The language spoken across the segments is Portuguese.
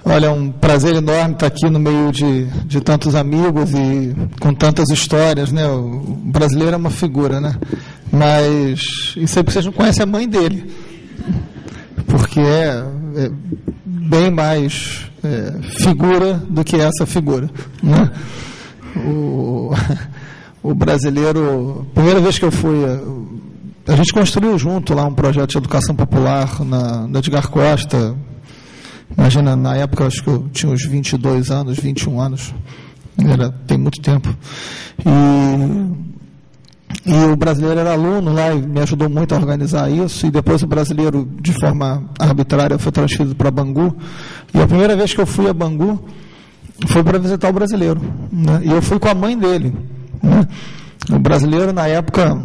Olha, é um prazer enorme estar aqui no meio de tantos amigos e com tantas histórias, né? O brasileiro é uma figura, né? Mas isso é porque vocês não conhecem a mãe dele, porque é bem mais figura do que essa figura, né? O brasileiro, primeira vez que eu fui, a gente construiu junto lá um projeto de educação popular na Edgar Costa. Imagina, na época, acho que eu tinha uns 22 anos, 21 anos, tem muito tempo. E o brasileiro era aluno lá e me ajudou muito a organizar isso. E depois o brasileiro, de forma arbitrária, foi transferido para Bangu. E a primeira vez que eu fui a Bangu foi para visitar o brasileiro, né? E eu fui com a mãe dele, né? O brasileiro, na época,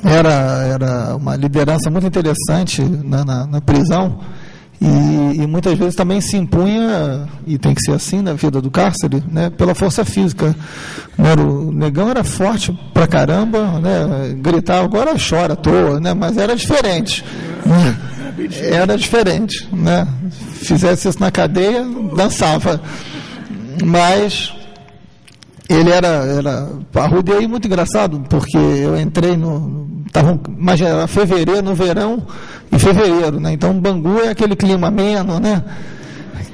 era uma liderança muito interessante na prisão. E muitas vezes também se impunha, e tem que ser assim na vida do cárcere, né, pela força física. O negão era forte pra caramba, né, gritava, agora chora à toa, né, mas era diferente. Era diferente, né? Fizesse isso na cadeia, dançava. Mas ele era parrudo. E aí, muito engraçado, porque eu entrei imagina, era fevereiro, no verão, em fevereiro, né? Então Bangu é aquele clima ameno, né?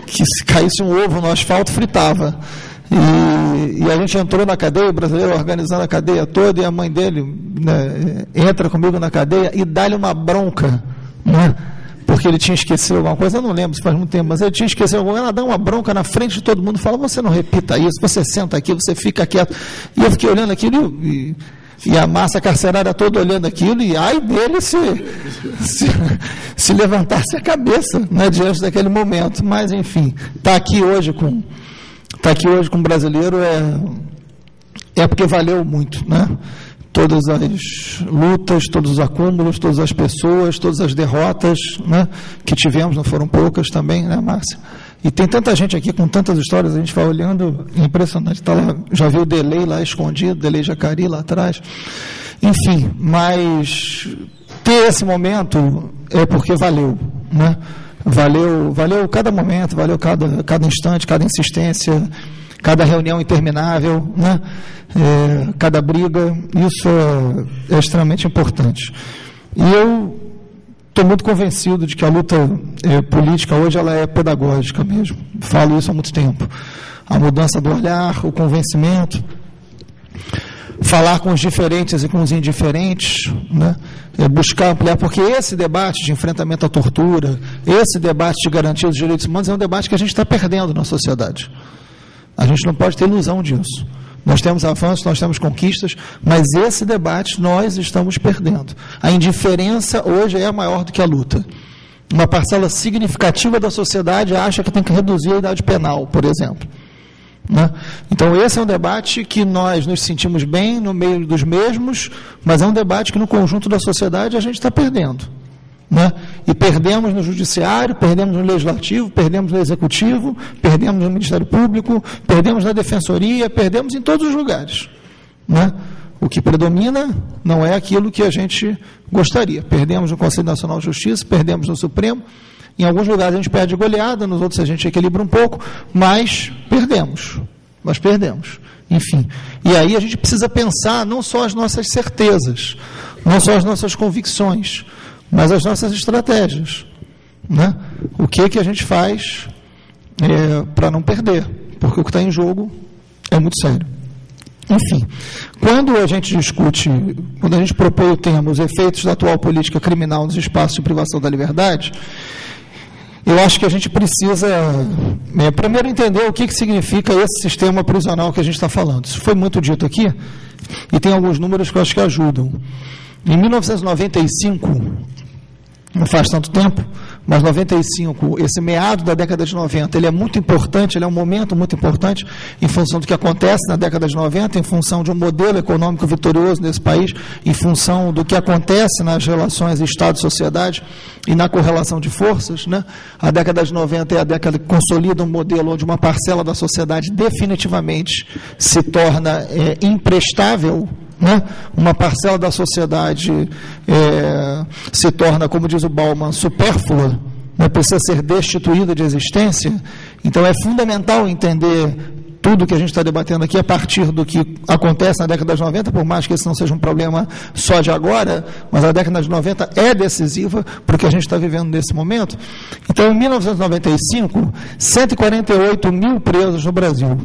Que se caísse um ovo no asfalto, fritava. E a gente entrou na cadeia, o brasileiro organizando a cadeia toda, e a mãe dele, né, entra comigo na cadeia e dá-lhe uma bronca, né? Porque ele tinha esquecido alguma coisa, eu não lembro se faz muito tempo, mas ele tinha esquecido alguma coisa, ela dá uma bronca na frente de todo mundo, fala, você não repita isso, você senta aqui, você fica quieto. E eu fiquei olhando aquilo e a massa carcerária toda olhando aquilo, e ai dele se levantasse a cabeça, né, diante daquele momento. Mas, enfim, estar aqui hoje com o brasileiro é porque valeu muito, né? Todas as lutas, todos os acúmulos, todas as pessoas, todas as derrotas, né, que tivemos, não foram poucas também, né, Márcia? E tem tanta gente aqui com tantas histórias, a gente vai olhando, é impressionante, tá lá, já viu o Delei lá escondido, Delei Jacari lá atrás, enfim, mas ter esse momento é porque valeu, né? Valeu cada momento, valeu cada instante, cada insistência, cada reunião interminável, né? Cada briga, isso é extremamente importante. E eu estou muito convencido de que a luta política hoje ela é pedagógica mesmo. Falo isso há muito tempo. A mudança do olhar, o convencimento, falar com os diferentes e com os indiferentes, né? Buscar ampliar, porque esse debate de enfrentamento à tortura, esse debate de garantia dos direitos humanos é um debate que a gente está perdendo na sociedade. A gente não pode ter ilusão disso. Nós temos avanços, nós temos conquistas, mas esse debate nós estamos perdendo. A indiferença hoje é maior do que a luta. Uma parcela significativa da sociedade acha que tem que reduzir a idade penal, por exemplo, né? Então esse é um debate que nós nos sentimos bem no meio dos mesmos, mas é um debate que no conjunto da sociedade a gente está perdendo, né? E perdemos no judiciário, perdemos no legislativo, perdemos no executivo, perdemos no Ministério Público, perdemos na defensoria, perdemos em todos os lugares, né? O que predomina não é aquilo que a gente gostaria. Perdemos no Conselho Nacional de Justiça, perdemos no Supremo, em alguns lugares a gente perde goleada, nos outros a gente equilibra um pouco, mas perdemos, enfim. E aí a gente precisa pensar não só as nossas certezas, não só as nossas convicções, mas as nossas estratégias, né? O que a gente faz para não perder, porque o que está em jogo é muito sério. Enfim, quando a gente propõe o tema, os efeitos da atual política criminal nos espaços de privação da liberdade, eu acho que a gente precisa, primeiro, entender o que significa esse sistema prisional que a gente está falando. Isso foi muito dito aqui, e tem alguns números que eu acho que ajudam. Em 1995, não faz tanto tempo, mas 95, esse meado da década de 90, ele é muito importante, ele é um momento muito importante em função do que acontece na década de 90, em função de um modelo econômico vitorioso nesse país, em função do que acontece nas relações Estado-sociedade e na correlação de forças, né? A década de 90 é a década que consolida um modelo onde uma parcela da sociedade definitivamente se torna imprestável, né? Uma parcela da sociedade se torna, como diz o Bauman, supérflua, precisa ser destituída de existência. Então é fundamental entender tudo que a gente está debatendo aqui a partir do que acontece na década de 90, por mais que esse não seja um problema só de agora, mas a década de 90 é decisiva para o que a gente está vivendo nesse momento. Então, em 1995, 148 mil presos no Brasil.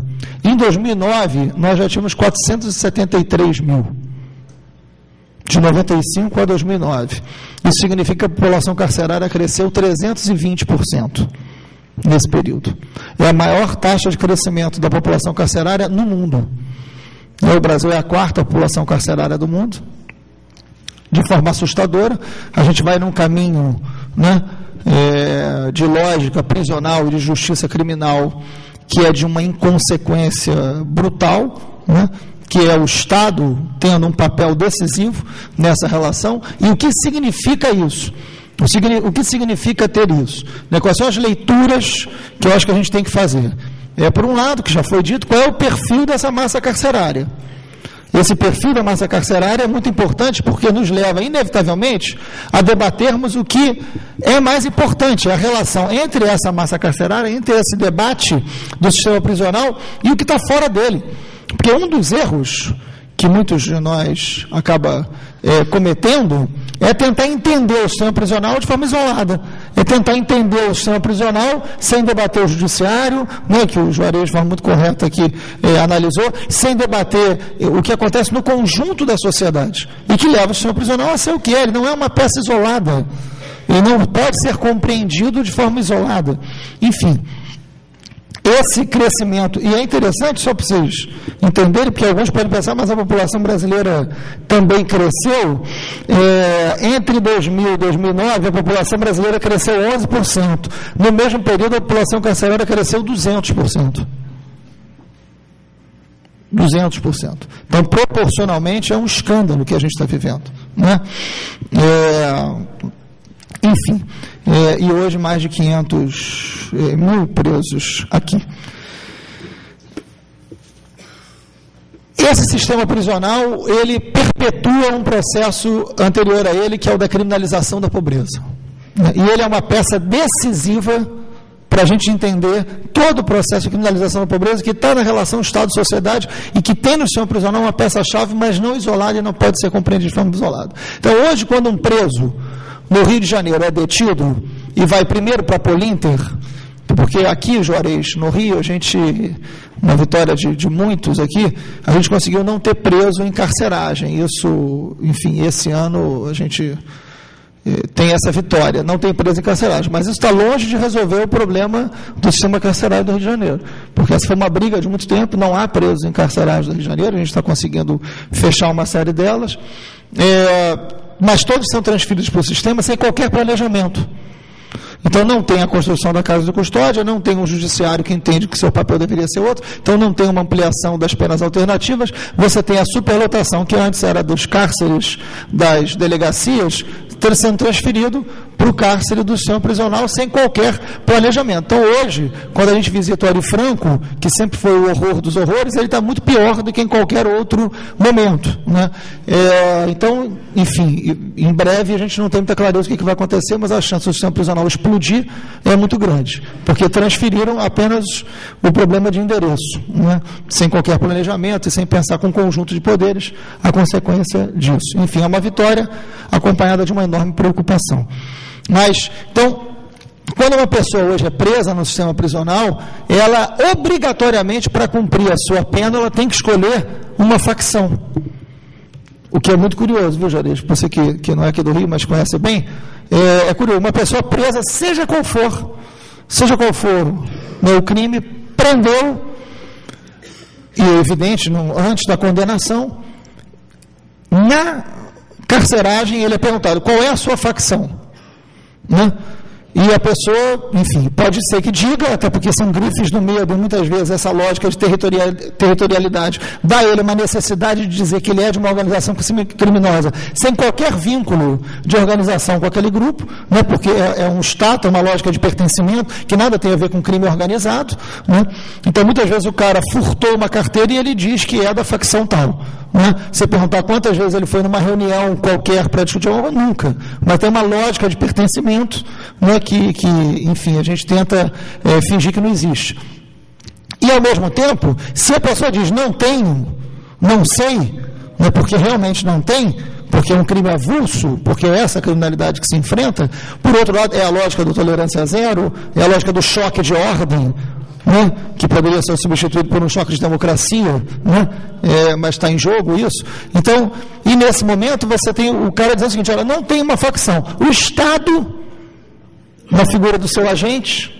Em 2009, nós já tínhamos 473 mil. De 95 a 2009. Isso significa que a população carcerária cresceu 320%. Nesse período. É a maior taxa de crescimento da população carcerária no mundo. O Brasil é a quarta população carcerária do mundo. De forma assustadora, a gente vai num caminho, né, de lógica prisional e de justiça criminal, que é de uma inconsequência brutal, né, que é o Estado tendo um papel decisivo nessa relação. E o que significa isso? O que significa ter isso? Quais são as leituras que eu acho que a gente tem que fazer? Por um lado, que já foi dito, qual é o perfil dessa massa carcerária? Esse perfil da massa carcerária é muito importante porque nos leva, inevitavelmente, a debatermos o que é mais importante, a relação entre essa massa carcerária, entre esse debate do sistema prisional e o que está fora dele. Porque um dos erros que muitos de nós acabam cometendo é tentar entender o sistema prisional de forma isolada, é tentar entender o sistema prisional sem debater o judiciário, né, que o Juarez, de forma muito correta aqui, analisou, sem debater o que acontece no conjunto da sociedade, e que leva o sistema prisional a ser o que é. Ele não é uma peça isolada, ele não pode ser compreendido de forma isolada. Enfim, esse crescimento, e é interessante só para vocês entenderem, porque alguns podem pensar, mas a população brasileira também cresceu. Entre 2000 e 2009, a população brasileira cresceu 11%. No mesmo período, a população carcerária cresceu 200%. 200%. Então, proporcionalmente, é um escândalo que a gente está vivendo, né? Enfim, e hoje mais de 500 mil presos aqui. Esse sistema prisional, ele perpetua um processo anterior a ele, que é o da criminalização da pobreza. E ele é uma peça decisiva para a gente entender todo o processo de criminalização da pobreza que está na relação Estado-sociedade e que tem no sistema prisional uma peça-chave, mas não isolada e não pode ser compreendida de forma isolada. Então, hoje, quando um preso no Rio de Janeiro é detido e vai primeiro para a Polinter, porque aqui, Juarez, no Rio, a gente, uma vitória de muitos aqui, a gente conseguiu não ter preso em carceragem. Isso, enfim, esse ano a gente tem essa vitória, não tem preso em carceragem, mas isso está longe de resolver o problema do sistema carcerário do Rio de Janeiro, porque essa foi uma briga de muito tempo, não há presos em carceragem do Rio de Janeiro, a gente está conseguindo fechar uma série delas, mas todos são transferidos para o sistema sem qualquer planejamento. Então não tem a construção da casa de custódia, não tem um judiciário que entende que seu papel deveria ser outro, então não tem uma ampliação das penas alternativas, você tem a superlotação, que antes era dos cárceres das delegacias, sendo transferido para o cárcere do sistema prisional sem qualquer planejamento. Então hoje, quando a gente visita o Ari Franco, que sempre foi o horror dos horrores, ele está muito pior do que em qualquer outro momento, né? Então, enfim, em breve a gente não tem muita clareza do que vai acontecer, mas a chance do sistema prisional explodir é muito grande, porque transferiram apenas o problema de endereço, né? Sem qualquer planejamento e sem pensar com um conjunto de poderes a consequência disso. Enfim, é uma vitória acompanhada de uma enorme preocupação. Mas, então, quando uma pessoa hoje é presa no sistema prisional, ela obrigatoriamente, para cumprir a sua pena, ela tem que escolher uma facção. O que é muito curioso, viu, Juarez? Você que não é aqui do Rio, mas conhece bem, é curioso. Uma pessoa presa, seja qual for o crime, prendeu, e é evidente, antes da condenação, na carceragem ele é perguntado, qual é a sua facção? Né? E a pessoa, enfim, pode ser que diga, até porque são grifes no medo, muitas vezes essa lógica de territorialidade dá a ele uma necessidade de dizer que ele é de uma organização criminosa, sem qualquer vínculo de organização com aquele grupo, né? Porque é um status, uma lógica de pertencimento, que nada tem a ver com crime organizado, né? Então, muitas vezes o cara furtou uma carteira e ele diz que é da facção tal. Né? Você perguntar quantas vezes ele foi numa reunião qualquer para discutir algo, nunca. Mas tem uma lógica de pertencimento, né, enfim, a gente tenta fingir que não existe. E, ao mesmo tempo, se a pessoa diz, não tenho, não sei, né, porque realmente não tem, porque é um crime avulso, porque é essa a criminalidade que se enfrenta, por outro lado, é a lógica do tolerância zero, é a lógica do choque de ordem, né, que poderia ser substituído por um choque de democracia, né, mas está em jogo isso. Então, e nesse momento você tem o cara dizendo o seguinte, olha, não tem uma facção. O Estado, na figura do seu agente,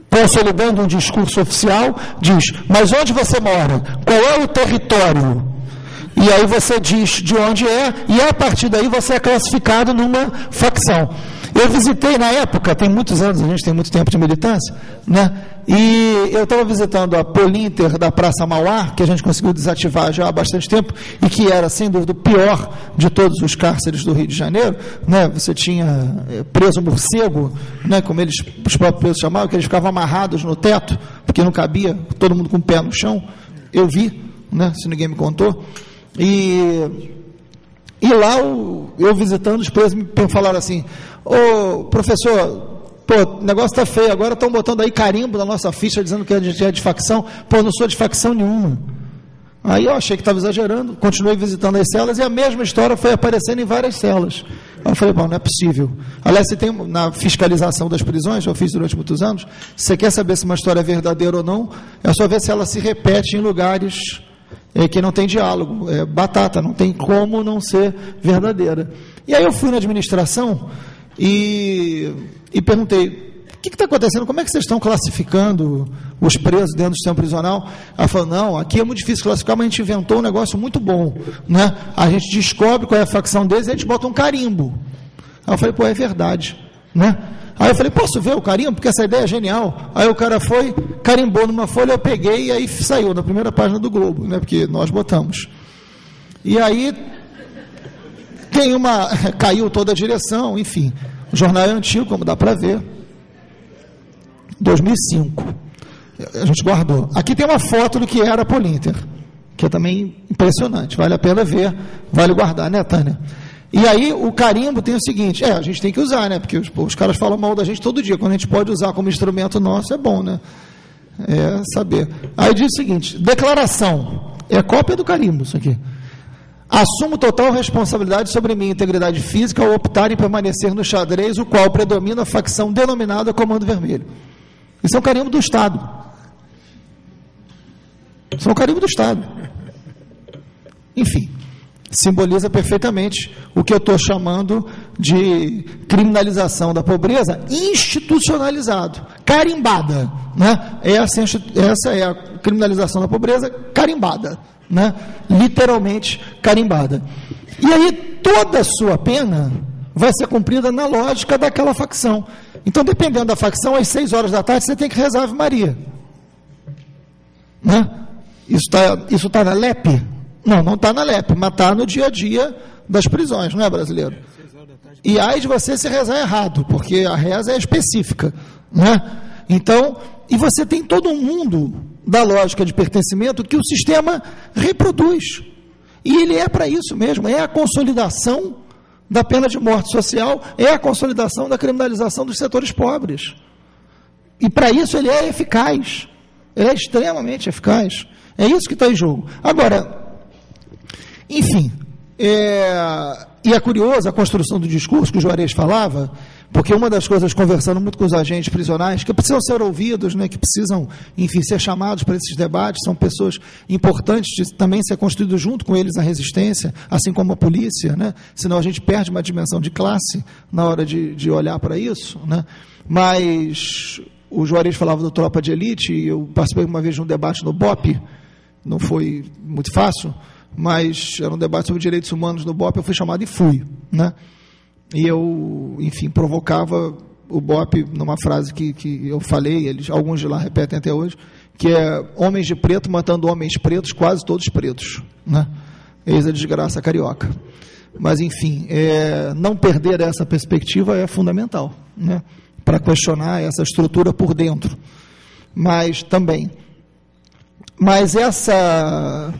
consolidando um discurso oficial, diz, mas onde você mora? Qual é o território? E aí você diz de onde é, e a partir daí você é classificado numa facção. Eu visitei na época, tem muitos anos, a gente tem muito tempo de militância, né? E eu estava visitando a Polinter da Praça Mauá, que a gente conseguiu desativar já há bastante tempo, e que era, sem dúvida, o pior de todos os cárceres do Rio de Janeiro, né? Você tinha preso morcego, né? Como os próprios presos chamavam, que eles ficavam amarrados no teto, porque não cabia, todo mundo com o pé no chão. Eu vi, né? Se ninguém me contou. E lá, eu visitando, os presos me falaram assim, ô professor, pô, o negócio está feio, agora estão botando aí carimbo na nossa ficha, dizendo que a gente é de facção. Pô, não sou de facção nenhuma. Aí eu achei que estava exagerando, continuei visitando as celas, e a mesma história foi aparecendo em várias celas. Aí eu falei, bom, não é possível. Aliás, você tem, na fiscalização das prisões, eu fiz durante muitos anos, se você quer saber se uma história é verdadeira ou não, é só ver se ela se repete em lugares que não tem diálogo, é batata, não tem como não ser verdadeira. E aí eu fui na administração e perguntei, o que está acontecendo? Como é que vocês estão classificando os presos dentro do sistema prisional? Ela falou, não, aqui é muito difícil classificar, mas a gente inventou um negócio muito bom, né? A gente descobre qual é a facção deles e a gente bota um carimbo. Aí eu falei, pô, é verdade, né? Aí eu falei, posso ver o carimbo? Porque essa ideia é genial. Aí o cara foi, carimbou numa folha, eu peguei e aí saiu na primeira página do Globo, né? Porque nós botamos. E aí tem caiu toda a direção, enfim. O jornal é antigo, como dá para ver. 2005. A gente guardou. Aqui tem uma foto do que era a Polinter, que é também impressionante. Vale a pena ver, vale guardar, né, Tânia? E aí o carimbo tem o seguinte, a gente tem que usar, né? Porque os caras falam mal da gente todo dia. Quando a gente pode usar como instrumento nosso, é bom, né? É saber. Aí diz o seguinte, declaração. É cópia do carimbo, isso aqui. Assumo total responsabilidade sobre minha integridade física ao optar em permanecer no xadrez, o qual predomina a facção denominada Comando Vermelho. Isso é um carimbo do Estado. Isso é um carimbo do Estado. Enfim, simboliza perfeitamente o que eu estou chamando de criminalização da pobreza institucionalizado, carimbada, né? Essa é a criminalização da pobreza carimbada, né? Literalmente carimbada. E aí toda a sua pena vai ser cumprida na lógica daquela facção. Então, dependendo da facção, às 6 horas da tarde você tem que rezar Ave Maria, né? Isso tá na LEP? Não está na LEP, mas está no dia a dia das prisões, não é, brasileiro? E aí de você se rezar errado, porque a reza é específica, né? Então, e você tem todo um mundo da lógica de pertencimento que o sistema reproduz. E ele é para isso mesmo, é a consolidação da pena de morte social, é a consolidação da criminalização dos setores pobres. E para isso ele é eficaz, ele é extremamente eficaz. É isso que está em jogo. Agora, enfim, e é curioso a construção do discurso que o Juarez falava, porque uma das coisas, conversando muito com os agentes prisionais, que precisam ser ouvidos, né, que precisam, enfim, ser chamados para esses debates, são pessoas importantes de também ser construído junto com eles a resistência, assim como a polícia, né, senão a gente perde uma dimensão de classe na hora de olhar para isso, né, mas o Juarez falava do Tropa de Elite, e eu participei uma vez de um debate no BOP, não foi muito fácil, mas era um debate sobre direitos humanos no BOP, eu fui chamado e fui, né? E eu, enfim, provocava o BOP numa frase que eu falei, alguns de lá repetem até hoje, que é homens de preto matando homens pretos, quase todos pretos, né? Eis a desgraça carioca. Mas, enfim, não perder essa perspectiva é fundamental, né? Para questionar essa estrutura por dentro. Mas também. Mas essa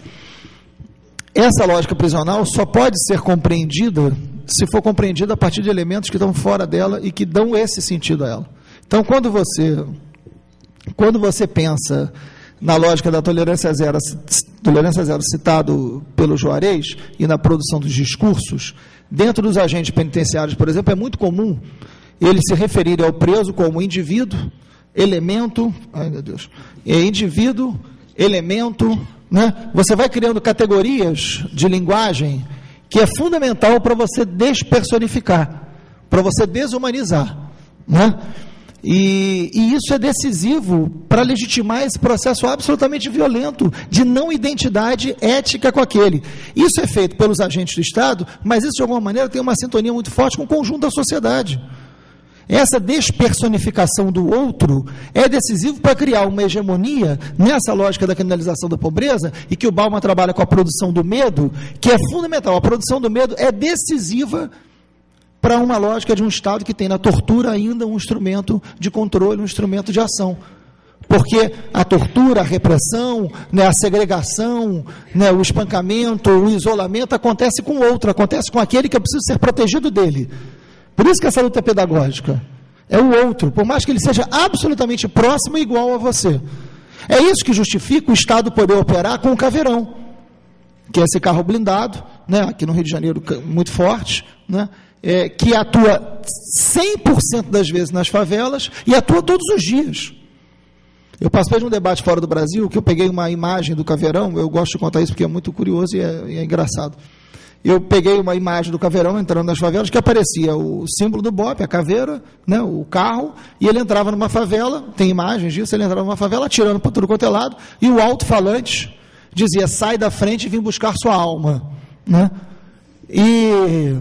lógica prisional só pode ser compreendida se for compreendida a partir de elementos que estão fora dela e que dão esse sentido a ela. Então, quando você pensa na lógica da tolerância zero citado pelo Juarez e na produção dos discursos, dentro dos agentes penitenciários, por exemplo, é muito comum eles se referirem ao preso como indivíduo, elemento, indivíduo, elemento, né? Você vai criando categorias de linguagem que é fundamental para você despersonificar, para você desumanizar, né? E isso é decisivo para legitimar esse processo absolutamente violento de não identidade ética com aquele. Isso é feito pelos agentes do Estado, mas isso de alguma maneira tem uma sintonia muito forte com o conjunto da sociedade. Essa despersonificação do outro é decisivo para criar uma hegemonia nessa lógica da criminalização da pobreza, e que o Bauman trabalha com a produção do medo, que é fundamental. A produção do medo é decisiva para uma lógica de um Estado que tem na tortura ainda um instrumento de controle, um instrumento de ação. Porque a tortura, a repressão, né, a segregação, né, o espancamento, o isolamento acontece com o outro, acontece com aquele que é preciso ser protegido dele. Por isso que essa luta é pedagógica. É o outro, por mais que ele seja absolutamente próximo e igual a você. É isso que justifica o Estado poder operar com o Caveirão, que é esse carro blindado, né, aqui no Rio de Janeiro muito forte, né, que atua 100% das vezes nas favelas e atua todos os dias. Eu participei de um debate fora do Brasil, que eu peguei uma imagem do Caveirão, eu gosto de contar isso porque é muito curioso e é engraçado. Eu peguei uma imagem do Caveirão entrando nas favelas, que aparecia o símbolo do BOPE, a caveira, né, o carro, e ele entrava numa favela, tem imagens disso, ele entrava numa favela atirando para tudo quanto é lado, e o alto-falante dizia: sai da frente e vim buscar sua alma, né? E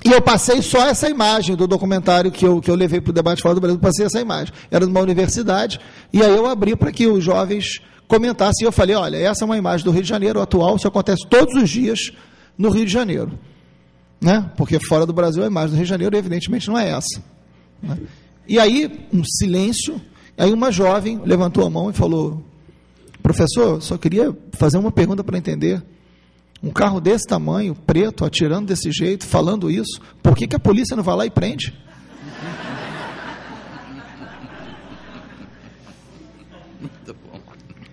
eu passei só essa imagem do documentário que eu levei para o debate fora do Brasil, passei essa imagem. Era numa universidade, e aí eu abri para que os jovens comentassem, e eu falei: olha, essa é uma imagem do Rio de Janeiro atual, isso acontece todos os dias no Rio de Janeiro, né? Porque fora do Brasil a imagem do Rio de Janeiro evidentemente não é essa, né? E aí, um silêncio, aí uma jovem levantou a mão e falou: professor, só queria fazer uma pergunta para entender. Um carro desse tamanho, preto, atirando desse jeito, falando isso, por que a polícia não vai lá e prende?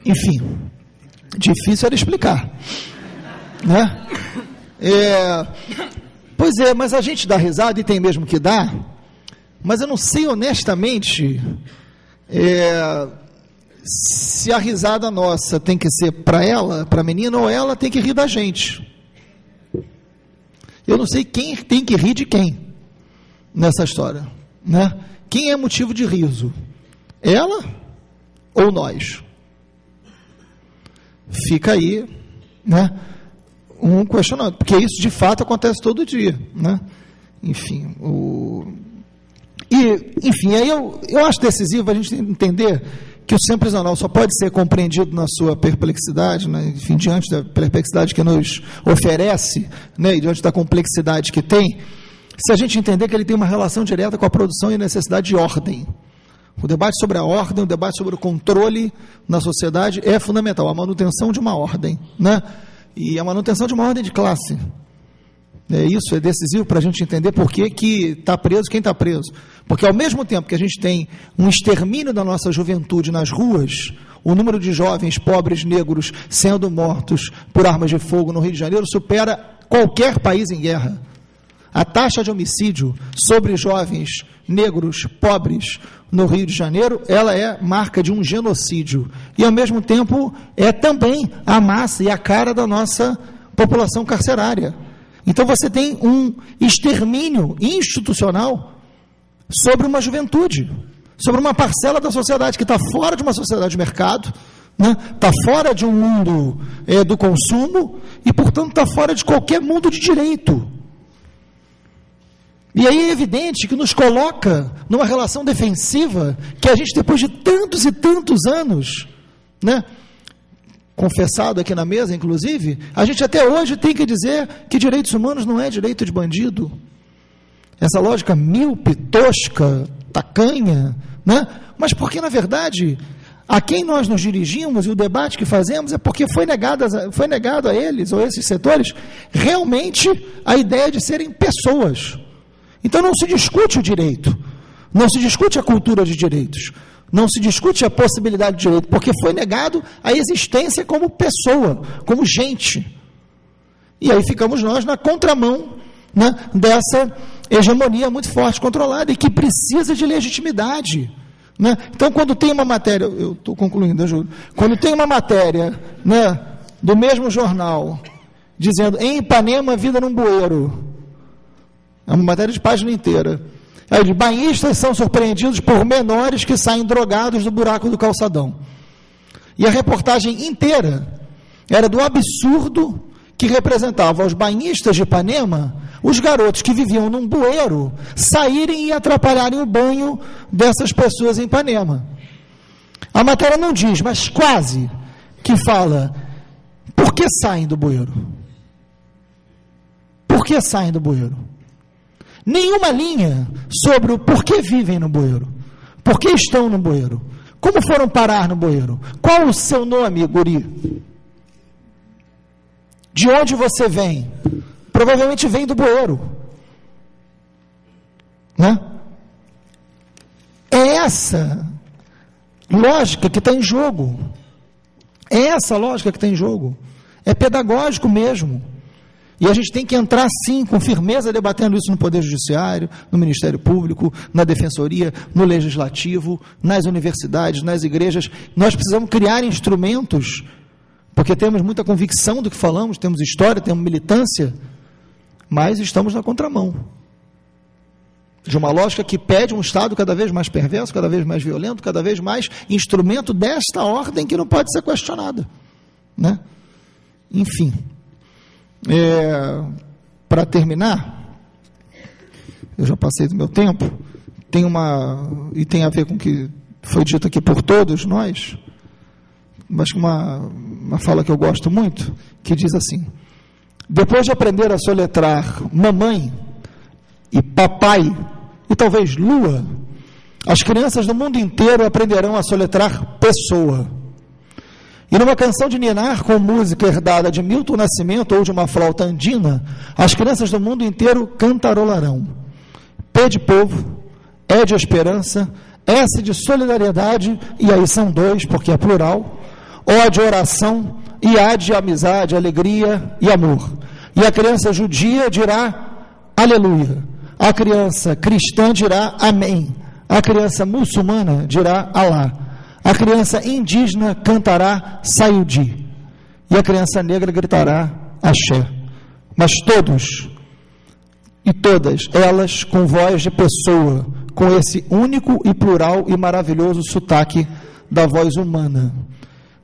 Enfim, difícil era explicar, né? Pois é, mas a gente dá risada, e tem mesmo que dar, mas eu não sei honestamente se a risada nossa tem que ser para ela, para a menina, ou ela tem que rir da gente. Eu não sei quem tem que rir de quem nessa história, né? Quem é motivo de riso? Ela ou nós? Fica aí, né, um questionamento, porque isso de fato acontece todo dia, né? Enfim, aí eu acho decisivo a gente entender que o sistema prisional só pode ser compreendido na sua perplexidade, né, enfim, diante da perplexidade que nos oferece, né, e diante da complexidade que tem, se a gente entender que ele tem uma relação direta com a produção e a necessidade de ordem. O debate sobre a ordem, o debate sobre o controle na sociedade é fundamental, a manutenção de uma ordem, né? E a manutenção de uma ordem de classe. Isso é decisivo para a gente entender por que está preso quem está preso. Porque ao mesmo tempo que a gente tem um extermínio da nossa juventude nas ruas, o número de jovens pobres negros sendo mortos por armas de fogo no Rio de Janeiro supera qualquer país em guerra. A taxa de homicídio sobre jovens negros pobres no Rio de Janeiro, ela é marca de um genocídio. E, ao mesmo tempo, é também a massa e a cara da nossa população carcerária. Então, você tem um extermínio institucional sobre uma juventude, sobre uma parcela da sociedade que está fora de uma sociedade de mercado, né? Está fora de um mundo do consumo e, portanto, está fora de qualquer mundo de direito. E aí é evidente que nos coloca numa relação defensiva que a gente, depois de tantos e tantos anos, né, confessado aqui na mesa, inclusive, a gente até hoje tem que dizer que direitos humanos não é direito de bandido. Essa lógica míope, tosca, tacanha, né? Mas porque, na verdade, a quem nós nos dirigimos e o debate que fazemos é porque foi negado a eles, ou a esses setores, realmente a ideia de serem pessoas. Então não se discute o direito, não se discute a cultura de direitos, não se discute a possibilidade de direito, porque foi negado a existência como pessoa, como gente. E aí ficamos nós na contramão, né, dessa hegemonia muito forte, controlada, e que precisa de legitimidade. Né? Então, quando tem uma matéria, eu estou concluindo, eu juro, quando tem uma matéria, né, do mesmo jornal, dizendo, em Ipanema, vida num bueiro, é uma matéria de página inteira, aí de banhistas são surpreendidos por menores que saem drogados do buraco do calçadão. E a reportagem inteira era do absurdo que representava aos banhistas de Ipanema os garotos que viviam num bueiro saírem e atrapalharem o banho dessas pessoas em Ipanema. A matéria não diz, mas quase que fala, por que saem do bueiro? Por que saem do bueiro? Nenhuma linha sobre o porquê vivem no bueiro, por que estão no bueiro, como foram parar no bueiro, qual o seu nome, guri? De onde você vem? Provavelmente vem do bueiro. Né? É essa lógica que está em jogo. É essa lógica que está em jogo. É pedagógico mesmo. E a gente tem que entrar, sim, com firmeza, debatendo isso no Poder Judiciário, no Ministério Público, na Defensoria, no Legislativo, nas universidades, nas igrejas. Nós precisamos criar instrumentos, porque temos muita convicção do que falamos, temos história, temos militância, mas estamos na contramão de uma lógica que pede um Estado cada vez mais perverso, cada vez mais violento, cada vez mais instrumento desta ordem que não pode ser questionada. Né? Enfim, para terminar, eu já passei do meu tempo, e tem a ver com o que foi dito aqui por todos nós, mas uma fala que eu gosto muito, que diz assim: depois de aprender a soletrar mamãe e papai, e talvez lua, as crianças do mundo inteiro aprenderão a soletrar pessoa. E numa canção de ninar com música herdada de Milton Nascimento ou de uma flauta andina, as crianças do mundo inteiro cantarolarão. P de povo, E de esperança, S de solidariedade, e aí são dois, porque é plural, O de oração, e A de amizade, alegria e amor. E a criança judia dirá aleluia. A criança cristã dirá amém. A criança muçulmana dirá Alá. A criança indígena cantará Sayudi. E a criança negra gritará Axé. Mas todos e todas elas com voz de pessoa, com esse único e plural e maravilhoso sotaque da voz humana.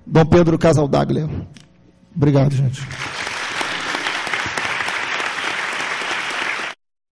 Dom Pedro Casaldaglia. Obrigado, gente.